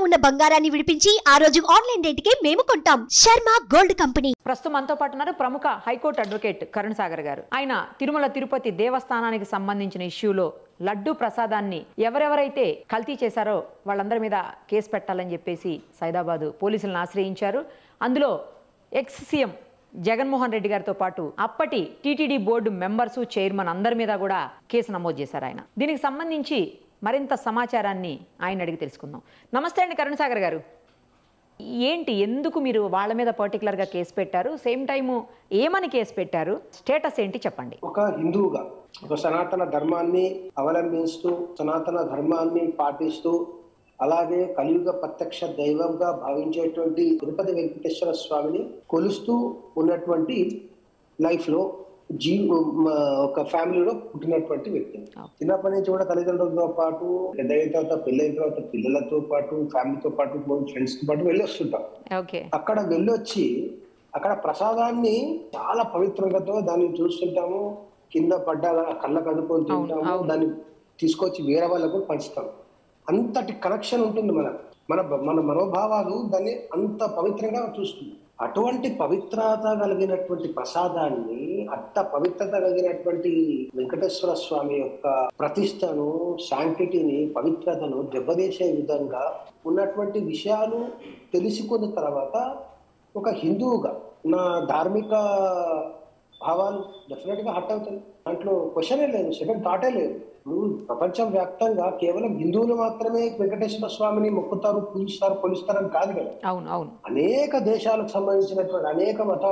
ఉన్న బంగారాన్ని విడిపించి ఆ రోజు ఆన్లైన్ రేటుకే మేము కొంటాం. Sharma gold company. ప్రస్తుతం మనతో పాటు ఉన్నారు ప్రముఖ హైకోర్టు అడ్వకేట్ కరుణ్ సాగర్ గారు. ఆయన తిరుమల తిరుపతి దేవస్థానానికి సంబంధించిన ఇష్యూలో లడ్డు ప్రసాదాన్ని ఎవరెవరైతే కల్తీ చేశారో వాళ్ళందరి మీద కేసు పెట్టాలని చెప్పేసి సైదాబాద్ పోలీసులను ఆశ్రయించారు. అందులో ఎక్స్ సీఎం జగన్మోహన్ రెడ్డి గారితో పాటు అప్పటి టీటీడీ బోర్డు మెంబర్సు, చైర్మన్ అందరి మీద కూడా కేసు నమోదు చేశారు ఆయన. దీనికి సంబంధించి మరింత సమాచారాన్ని ఆయన అడిగి తెలుసుకుందాం. నమస్తే అండి కరుణ్ సాగర్ గారు. ఏంటి, ఎందుకు మీరు వాళ్ళ మీద పర్టికులర్గా కేసు పెట్టారు? సేమ్ టైము ఏమని కేసు పెట్టారు? స్టేటస్ ఏంటి చెప్పండి. ఒక హిందువుగా ఒక సనాతన ధర్మాన్ని అవలంబిస్తూ సనాతన ధర్మాన్ని పాటిస్తూ అలాగే కలియుగ ప్రత్యక్ష దైవంగా భావించేటువంటి తిరుపతి వెంకటేశ్వర స్వామిని కొలుస్తూ ఉన్నటువంటి లైఫ్ లో ఒక ఫ్యామిలీలో పుట్టినటువంటి వ్యక్తి. చిన్నప్పటి నుంచి కూడా తల్లిదండ్రులతో పాటు పెద్దయిన తర్వాత పెళ్ళైన తర్వాత పిల్లలతో పాటు ఫ్యామిలీతో పాటు ఫ్రెండ్స్ తో పాటు వెళ్ళి వస్తుంటాం. అక్కడ వెళ్ళొచ్చి అక్కడ ప్రసాదాన్ని చాలా పవిత్రంగాతో దాన్ని చూస్తుంటాము. కింద పడ్డా కళ్ళకు అదుకొని తింటాము. దాన్ని తీసుకొచ్చి వేరే వాళ్ళకు పంచుతాం. అంతటి కనెక్షన్ ఉంటుంది మన మనోభావాలు దాన్ని అంత పవిత్రంగా చూస్తుంది. అటువంటి పవిత్రత కలిగినటువంటి ప్రసాదాన్ని, అంత పవిత్రత కలిగినటువంటి వెంకటేశ్వర స్వామి యొక్క ప్రతిష్టను, శాంక్టిటీని, పవిత్రతను దెబ్బతీసే విధంగా ఉన్నటువంటి విషయాలు తెలుసుకున్న తర్వాత ఒక హిందువుగా నా ధార్మిక భావాలు డెఫినెట్ గా హర్ట్ అవుతాయి. దాంట్లో క్వశ్చనే లేదు, సెకండ్ థాటే లేదు. ఇప్పుడు ప్రపంచం వ్యాప్తంగా కేవలం హిందువులు మాత్రమే వెంకటేశ్వర స్వామిని మొక్కుతారు, పూజిస్తారు, కొలుస్తారని కాదు కదా. అనేక దేశాలకు సంబంధించినటువంటి అనేక మత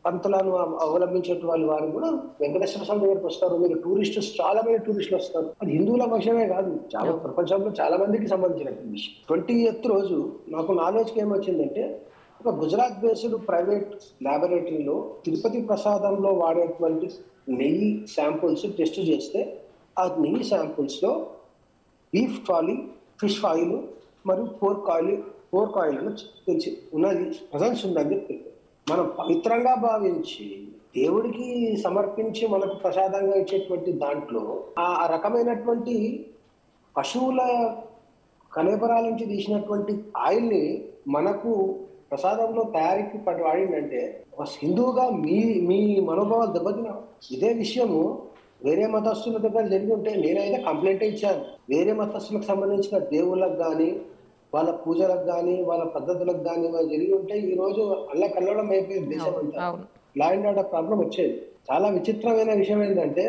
పంతులను అవలంబించేటువంటి వారు కూడా వెంకటేశ్వర స్వామి దగ్గరికి వస్తారు. మీరు టూరిస్టు చాలా మంది టూరిస్టులు వస్తారు. అది హిందువుల విషయమే కాదు, చాలా ప్రపంచంలో చాలా మందికి సంబంధించినటువంటి విషయం. 20th రోజు నాకు నాలెడ్జ్కి ఏమొచ్చిందంటే, ఒక గుజరాత్ బేస్డ్ ప్రైవేట్ ల్యాబొరేటరీలో తిరుపతి ప్రసాదంలో వాడేటువంటి నెయ్యి శాంపుల్స్ టెస్ట్ చేస్తే ఆ నెయ్యి శాంపుల్స్ లో బీఫ్ టాలీ, ఫిష్ ఆయిల్ మరియు పోర్క్ ఆయిల్ అని తెలిసి ఉన్నది, ప్రజెన్స్ ఉందని చెప్పి మనం పవిత్రంగా భావించి దేవుడికి సమర్పించి మనకు ప్రసాదంగా ఇచ్చేటువంటి దాంట్లో ఆ రకమైనటువంటి పశువుల కలేబరాల నుంచి తీసినటువంటి ఆయిల్ని మనకు ప్రసాదంలో తయారీకి వాడిందంటే ఒక హిందువుగా మీ మనోభావాలు దెబ్బతిన్నా. ఇదే విషయము వేరే మతస్థుల దగ్గర జరిగి ఉంటే నేనైతే కంప్లైంట్ ఇచ్చాను. వేరే మతస్థులకు సంబంధించిన దేవుళ్ళకు కానీ వాళ్ళ పూజలకు కానీ వాళ్ళ పద్ధతులకు కానీ జరిగి ఉంటే ఈ రోజు అల్లకల్లడం అయిపోయింది దేశం అంతా. లా అండ్ ఆర్డర్ ప్రాబ్లం వచ్చేది. చాలా విచిత్రమైన విషయం ఏంటంటే,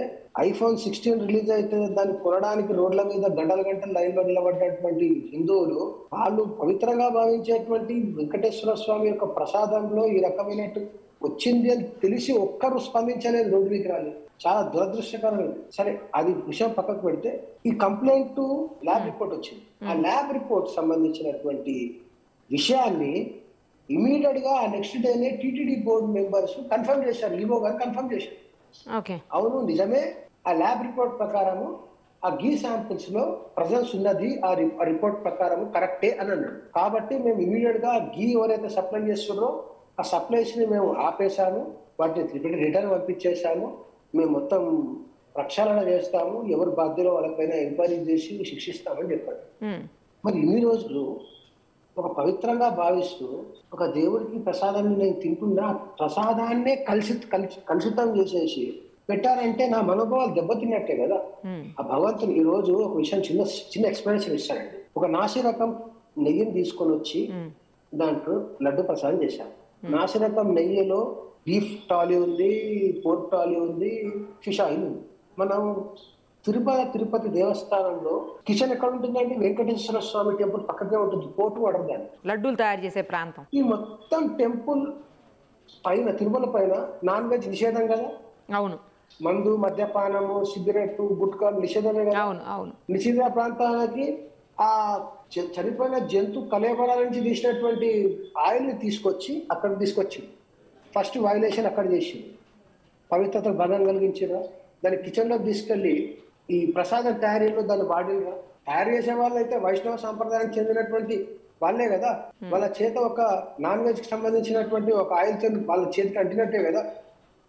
iPhone 16 రిలీజ్ అయితే దాన్ని కొనడానికి రోడ్ల మీద గంటల లైన్ లో నిలబడ్డటువంటి హిందువులు వాళ్ళు పవిత్రంగా భావించేటువంటి వెంకటేశ్వర స్వామి యొక్క ప్రసాదంలో ఈ రకమైనట్టు వచ్చింది అని తెలిసి ఒక్కరు స్పందించలేదు, రోడ్డు మీద రాలేదు. చాలా దురదృష్టకరమైనది. సరే, అది విషయం పక్కకు పెడితే ఈ కంప్లైంట్ ల్యాబ్ రిపోర్ట్ వచ్చింది. ఆ ల్యాబ్ రిపోర్ట్ సంబంధించినటువంటి విషయాన్ని ఇమీడియట్ గా నెక్స్ట్ డేనే టీటీడీ బోర్డు మెంబర్స్ కన్ఫర్మ్ చేశారు. ఈవో గారు కన్ఫర్మ్ చేశారు. అవును, నిజమే, ఆ ల్యాబ్ రిపోర్ట్ ప్రకారము ఆ గీ శాంపుల్స్ లో ప్రజెన్స్ ఉన్నది, ఆ రిపోర్ట్ ప్రకారం కరెక్టే అని అన్నాడు. కాబట్టి మేము ఇమీడియట్ గా గీ ఎవరైతే సప్లై చేస్తున్నారో ఆ సప్లైస్ ని మేము ఆపేశాము, వాటిని రిటర్న్ పంపించేశాము. మేము మొత్తం ప్రక్షాళన చేస్తాము, ఎవరు బాధ్యులో వాళ్ళపైన ఎంక్వైరీ చేసి శిక్షిస్తామని చెప్పాడు. మరి ఇన్ని రోజులు ఒక పవిత్రంగా భావిస్తూ ఒక దేవుడికి ప్రసాదాన్ని నేను తింటున్నా, ప్రసాదాన్నే కలుషితం చేసేసి పెట్టారంటే నా మనోభావాలు దెబ్బతిన్నట్టే కదా. ఆ భగవంతుని ఈ రోజు ఒక విషయం చిన్న ఎక్స్ప్లెనేషన్ ఇస్తానండి. ఒక నాసి రకం నెయ్యిని తీసుకొని వచ్చి దాంట్లో లడ్డు ప్రసాదం చేశాను. నాసి రకం నెయ్యిలో బీఫ్ టాలీ ఉంది, పోర్క్ టాలీ ఉంది, ఫిష్ ఆయిల్ ఉంది. మనం తిరుపతి దేవస్థానంలో కిచెన్ ఎక్కడ ఉంటుందండి? వెంకటేశ్వర స్వామి టెంపుల్ పక్కనే ఉంటుంది, కోర్టు వాడరు దాన్ని, లడ్డూలు తయారు చేసే ప్రాంతం. ఈ మొత్తం టెంపుల్ పైన, తిరుమల పైన నాన్ వెజ్ నిషేధం కదా. అవును, మందు, మద్యపానము, సిగరెట్, గుట్కా నిషేధమే కదా. అవును, నిషేధ ప్రాంతానికి ఆ చనిపోయిన జంతు కలేబరాల నుంచి తీసినటువంటి ఆయిల్ ని తీసుకొచ్చి అక్కడ తీసుకొచ్చింది. ఫస్ట్ వైలేషన్ అక్కడ చేసింది, పవిత్రతకు భంగం కలిగించారా. దాన్ని కిచెన్ లో తీసుకెళ్లి ఈ ప్రసాదం తయారీలో దాన్ని వాడిగా తయారు చేసే వాళ్ళు అయితే వైష్ణవ సాంప్రదాయానికి చెందినటువంటి వాళ్ళే కదా. వాళ్ళ చేత ఒక నాన్ వెజ్ కి సంబంధించినటువంటి ఒక ఆయిల్ తో వాళ్ళ చేతికి అంటినట్టే కదా.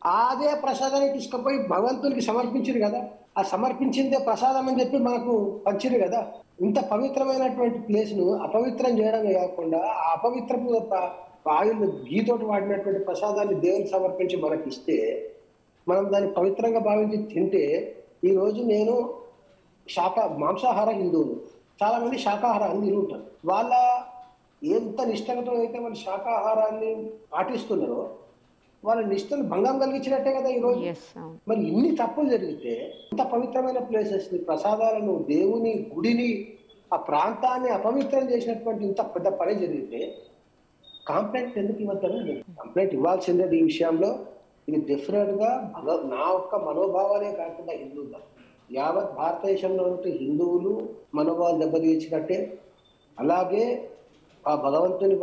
అదే ప్రసాదాన్ని తీసుకుపోయి భగవంతునికి సమర్పించారు కదా. ఆ సమర్పించిందే ప్రసాదం అని చెప్పి మనకు పంచిరు కదా. ఇంత పవిత్రమైనటువంటి ప్లేస్ ను అపవిత్రం చేయడమే కాకుండా ఆ అపవిత్రపు ఆయిల్ గీతోటి వాడినటువంటి ప్రసాదాన్ని దేవునికి సమర్పించి మనకి ఇస్తే మనం దాన్ని పవిత్రంగా భావించి తింటే ఈ రోజు నేను మాంసాహార హిందువులు, చాలా మంది శాకాహారాన్ని తిరుగుతారు. వాళ్ళ ఎంత నిష్టలతో అయితే వాళ్ళు శాకాహారాన్ని పాటిస్తున్నారో వాళ్ళ నిష్టను భంగం కలిగించినట్టే కదా ఈరోజు. మరి ఇన్ని తప్పులు జరిగితే ఇంత పవిత్రమైన ప్లేసెస్ ని, ప్రసాదాలను, దేవుని గుడిని, ఆ ప్రాంతాన్ని అపవిత్రం చేసినటువంటి ఇంత పెద్ద పని జరిగితే కంప్లైంట్ ఎందుకు ఇవ్వద్దు? కంప్లైంట్ ఇవ్వాల్సిందే ఈ విషయంలో. ఇది డెఫినెట్ గా నా యొక్క మనోభావాలే కాకుండా హిందువుగా యావత్ భారతదేశంలో ఉంటే హిందువులు మనోభావాలు దెబ్బతీయించినట్టే, అలాగే ఆ భగవంతుని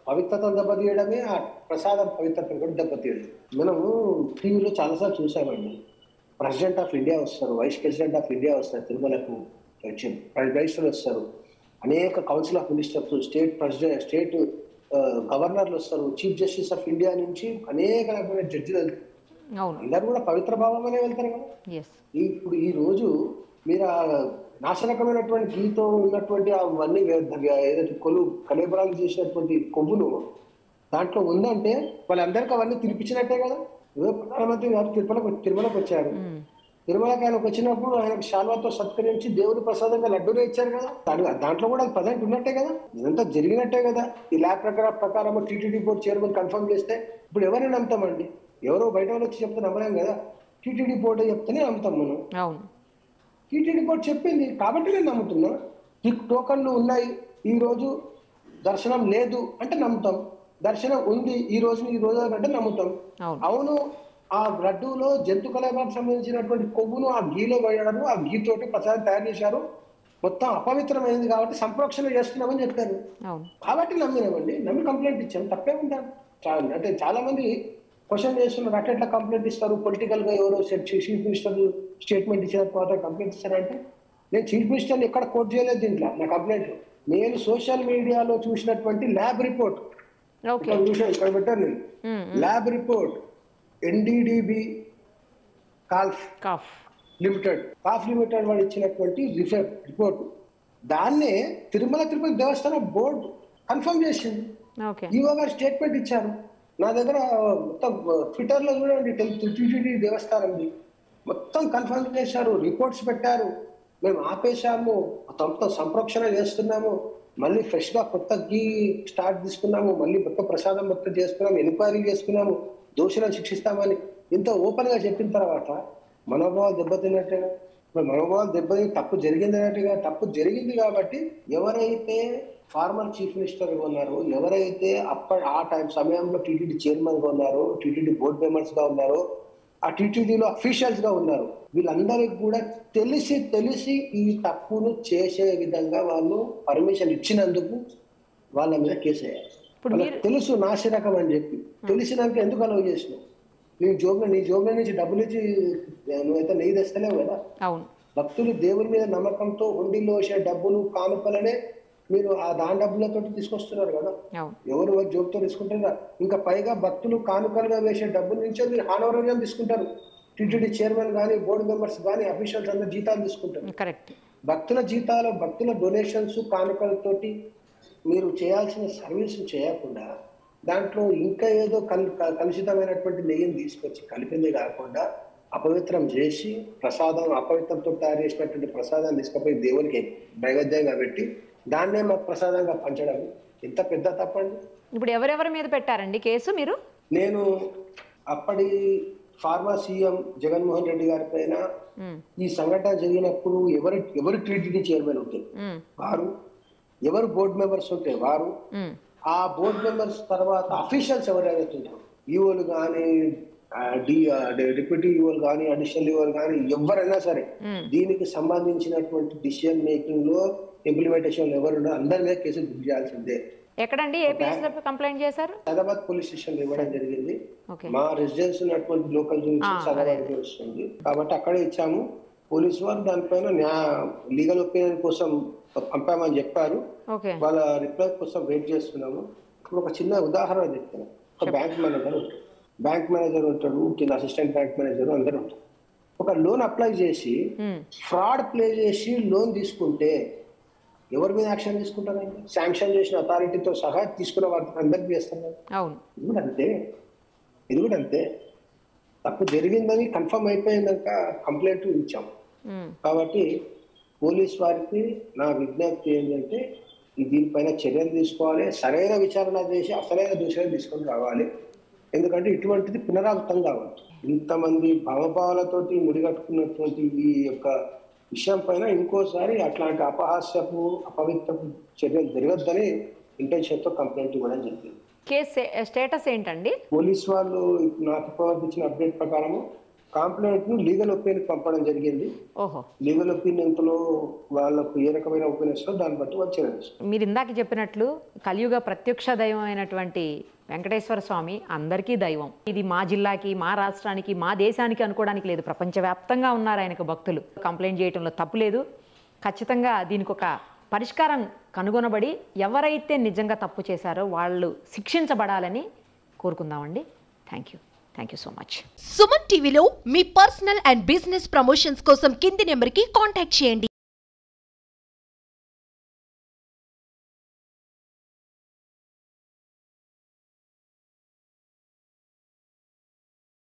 పవిత్రతను దెబ్బతీయడమే ఆ ప్రసాదం పవిత్రతను కూడా దెబ్బతీయడం. మనము టీవీలో చాలాసార్లు చూసామండి. ప్రెసిడెంట్ ఆఫ్ ఇండియా వస్తారు, వైస్ ప్రెసిడెంట్ ఆఫ్ ఇండియా వస్తారు, తిరుమలకు ప్రైమ్ మినిస్టర్ వస్తారు, అనేక కౌన్సిల్ ఆఫ్ మినిస్టర్స్, స్టేట్ గవర్నర్లు వస్తారు, చీఫ్ జస్టిస్ ఆఫ్ ఇండియా నుంచి అనేక రకమైన జడ్జిలు వెళ్తారు. అందరూ కూడా పవిత్ర భావంగానే వెళ్తారు కదా. ఇప్పుడు ఈ రోజు మీరు ఆ నాశనకమైనటువంటి గీతో ఉన్నటువంటి అవన్నీ ఏదైతే కలేబరాలు చేసినటువంటి కొవ్వును దాంట్లో ఉందంటే వాళ్ళందరికీ అవన్నీ తినిపించినట్టే కదా. ప్రధానమంత్రి గారు తిరుమలకు వచ్చారు. తిరుమలకి ఆయనకు వచ్చినప్పుడు ఆయనకు శాల్వాతో సత్కరించి దేవుడి ప్రసాదంగా లడ్డూనే ఇచ్చారు కదా. దాంట్లో కూడా అది ప్రజెంట్ ఉన్నట్టే కదా, ఇదంతా జరిగినట్టే కదా. ఈ ల్యాబ్ ప్రకారం టీటీడీ బోర్డు చైర్మన్ కన్ఫర్మ్ చేస్తే ఇప్పుడు ఎవరిని నమ్ముతామండి? ఎవరో బయట వాళ్ళు వచ్చి చెప్తే నమ్మలేం కదా. టీటీడీ బోర్డు చెప్తేనే నమ్ముతాం మనం. టీటీడీ బోర్డు చెప్పింది కాబట్టి నేను నమ్ముతున్నా. టోకన్లు ఉన్నాయి, ఈ రోజు దర్శనం లేదు అంటే నమ్ముతాం. దర్శనం ఉంది ఈ రోజు అంటే నమ్ముతాం. అవును, ఆ లడ్డూలో జంతు కళాపాలకు సంబంధించినటువంటి కొవ్వును ఆ గీలో వేయడము, ఆ గీతోటి ప్రసాదం తయారు చేశారు, మొత్తం అపవిత్రమైంది కాబట్టి సంప్రోక్షణ చేస్తున్నామని చెప్పారు. కాబట్టి నమ్మినామండి, నమ్మి కంప్లైంట్ ఇచ్చాం. తప్పే ఉంటాను. అంటే చాలా మంది క్వశ్చన్ చేస్తున్నారు, అట్లా కంప్లైంట్ ఇస్తారు, పొలిటికల్ గా ఎవరో చీఫ్ మినిస్టర్ స్టేట్మెంట్ ఇచ్చిన తర్వాత కంప్లైంట్ ఇస్తారంటే నేను చీఫ్ మినిస్టర్ని ఎక్కడ కోట్ చేయలేదు దీంట్లో నా కంప్లైంట్. నేను సోషల్ మీడియాలో చూసినటువంటి ల్యాబ్ రిపోర్ట్ ఇక్కడ పెట్టాను నేను. ల్యాబ్ రిపోర్ట్ ఎన్డీడీబీ కాఫ్ లిమిటెడ్ వాడు ఇచ్చినటువంటి రిపోర్ట్, దాన్నే తిరుపతి దేవస్థానం బోర్డు కన్ఫర్మ్ చేసింది. ఈవో గారు స్టేట్మెంట్ ఇచ్చారు. నా దగ్గర మొత్తం ట్విట్టర్ లో చూడండి, టీటీడీ దేవస్థానంది మొత్తం కన్ఫర్మ్ చేశారు, రిపోర్ట్స్ పెట్టారు. మేము ఆపేశాము, మొత్తం సంప్రోక్షణ చేస్తున్నాము, మళ్ళీ ఫ్రెష్ గా కొత్త గీ స్టార్ట్ తీసుకున్నాము, మళ్ళీ మొత్తం ప్రసాదం మొత్తం చేసుకున్నాము, ఎంక్వైరీ చేసుకున్నాము, దోషులను శిక్షిస్తామని ఇంత ఓపెన్ గా చెప్పిన తర్వాత మనోభావాలు దెబ్బతిన్నట్టుగా, మనోభావాలు దెబ్బతిని తప్పు జరిగింది అన్నట్టుగా. తప్పు జరిగింది కాబట్టి ఎవరైతే ఫార్మర్ చీఫ్ మినిస్టర్ గా ఉన్నారో, ఎవరైతే ఆ సమయంలో టీటీడీ చైర్మన్ గా ఉన్నారో, టీటీడీ బోర్డు మెంబర్స్ గా ఉన్నారో, ఆ టీటీడీలో అఫీషియల్స్ గా ఉన్నారు, వీళ్ళందరికీ కూడా తెలిసి ఈ తప్పును చేసే విధంగా వాళ్ళు పర్మిషన్ ఇచ్చినందుకు వాళ్ళ మీద కేసు వేయాలి. తెలుసు నాశరకం అని చెప్పి తెలిసినాక ఎందుకు అలవ్ చేసినావు? నీ జోబుల నుంచి డబ్బులు ఇచ్చి నువ్వైతే నెయ్యి తెస్తలేవు కదా. భక్తులు దేవుని మీద నమ్మకంతో హుండీలో వచ్చే డబ్బులు కానుకలనే మీరు ఆ దాని డబ్బులతో తీసుకొస్తున్నారు కదా. ఎవరు జోబుతో తీసుకుంటారు. ఇంకా పైగా భక్తులు కానుకలుగా వేసే డబ్బుల నుంచే మీరు హానోరేరియం తీసుకుంటారు. టీటీడీ చైర్మన్ కానీ, బోర్డు మెంబర్స్ కానీ, అఫీషియల్స్ అందరూ జీతాలు తీసుకుంటారు. భక్తుల జీతాలు, భక్తుల డొనేషన్స్, కానుకలతోటి మీరు చేయాల్సిన సర్వీస్ చేయకుండా దాంట్లో ఇంకా ఏదో కలుషితమైనటువంటి నెయ్యిని తీసుకొచ్చి కలిపింది కాకుండా అపవిత్రం చేసి అపవిత్రంతో తయారు చేసినటువంటి ప్రసాదాన్ని తీసుకుపోయి దేవునికి నైవేద్యంగా పెట్టి దాన్నే మాకు ప్రసాదంగా పంచడం ఎంత పెద్ద తప్పండి. ఇప్పుడు ఎవరెవరి మీద పెట్టారండి కేసు మీరు? నేను అప్పటి ఫార్మా సీఎం జగన్మోహన్ రెడ్డి గారి పైన ఈ సంఘటన జరిగినప్పుడు ఎవరు టీటీడీ చైర్మన్ ఉంటే వారు, ఎవరు బోర్డు మెంబర్స్ ఉంటే వారు, ఆ బోర్డు మెంబర్స్ తర్వాత అఫీషియల్స్ ఎవరైతే ఉంటారు, ఈఓలు కానీ, డిప్యూటీ ఈఓలు కానీ, అడిషనల్ ఈఓలు కానీ, ఎవరైనా సరే దీనికి సంబంధించినటువంటి డిసిజన్ మేకింగ్ లో, ఇంప్లిమెంటేషన్ ఎవరు అందరి మీద కేసులు బుక్ చేయాల్సిందే. ఎక్కడండి కంప్లైంట్ చేశారు? హైదరాబాద్ పోలీస్ స్టేషన్ లో ఇవ్వడం జరిగింది. మా రెసిడెన్స్ ఉన్నటువంటి లోకల్ నుంచి వస్తుంది కాబట్టి అక్కడే ఇచ్చాము. పోలీసు వారు దానిపైన లీగల్ ఒపీనియన్ కోసం పంపామని చెప్పారు. వాళ్ళ రిప్లై కోసం వెయిట్ చేస్తున్నాము. ఇప్పుడు ఒక చిన్న ఉదాహరణ చెప్తాను. ఒక బ్యాంక్ మేనేజర్ ఉంటాడు, కింద అసిస్టెంట్ బ్యాంక్ మేనేజర్ అందరూ ఉంటారు. ఒక లోన్ అప్లై చేసి ఫ్రాడ్ ప్లే చేసి లోన్ తీసుకుంటే ఎవరి మీద యాక్షన్ తీసుకుంటారండి? శాంక్షన్ చేసిన అథారిటీతో సహా తీసుకున్న వారికి అందరికి చేస్తున్నారు. అవును, ఇది కూడా అంతే. తప్పు జరిగిందని కన్ఫర్మ్ అయిపోయిందాక కంప్లైంట్ ఇచ్చాం. కాబట్టి పోలీస్ వారికి నా విజ్ఞప్తి ఏంటంటే దీనిపైన చర్యలు తీసుకోవాలి, సరైన విచారణ చేసి అసలైన దోషులను తీసుకొని రావాలి. ఎందుకంటే ఇటువంటిది పునరావృతం కావచ్చు. ఇంతమంది భావభావాలతోటి ముడిగట్టుకున్నటువంటి ఈ యొక్క విషయం పైన ఇంకోసారి అట్లాంటి అపహాస్యపు అపవిత్రపు చర్యలు జరగద్దని ఇంటెన్షన్తో కంప్లైంట్ ఇవ్వడం జరిగింది. కేసు స్టేటస్ ఏంటండి? పోలీస్ వాళ్ళు నాకు ఇచ్చిన అప్డేట్ ప్రకారం కంప్లైంట్ ను లీగల్ ఒపీనియన్ పంపడం జరిగింది. లీగల్ ఒపీనియన్ లో వాళ్ళకు ఏ రకమైన ఒపీనియన్స్ దాన్ని బట్టి వాళ్ళు చేయాలి. మీరు ఇందాక చెప్పినట్లు కలియుగ ప్రత్యక్ష దైవం అయినటువంటి వెంకటేశ్వర స్వామి అందరికీ దైవం. ఇది మా జిల్లాకి, మా రాష్ట్రానికి, మా దేశానికి అనుకోవడానికి లేదు. ప్రపంచవ్యాప్తంగా ఉన్నారు ఆయనకు భక్తులు. కంప్లైంట్ చేయడంలో తప్పు లేదు. ఖచ్చితంగా దీనికి ఒక పరిష్కారం కనుగొనబడి ఎవరైతే నిజంగా తప్పు చేశారో వాళ్ళు శిక్షించబడాలని కోరుకుందామండి. Thank you so much. Suman టీవీలో మీ పర్సనల్ అండ్ బిజినెస్ ప్రమోషన్స్ కోసం కింది నెంబర్కి కాంటాక్ట్ చేయండి.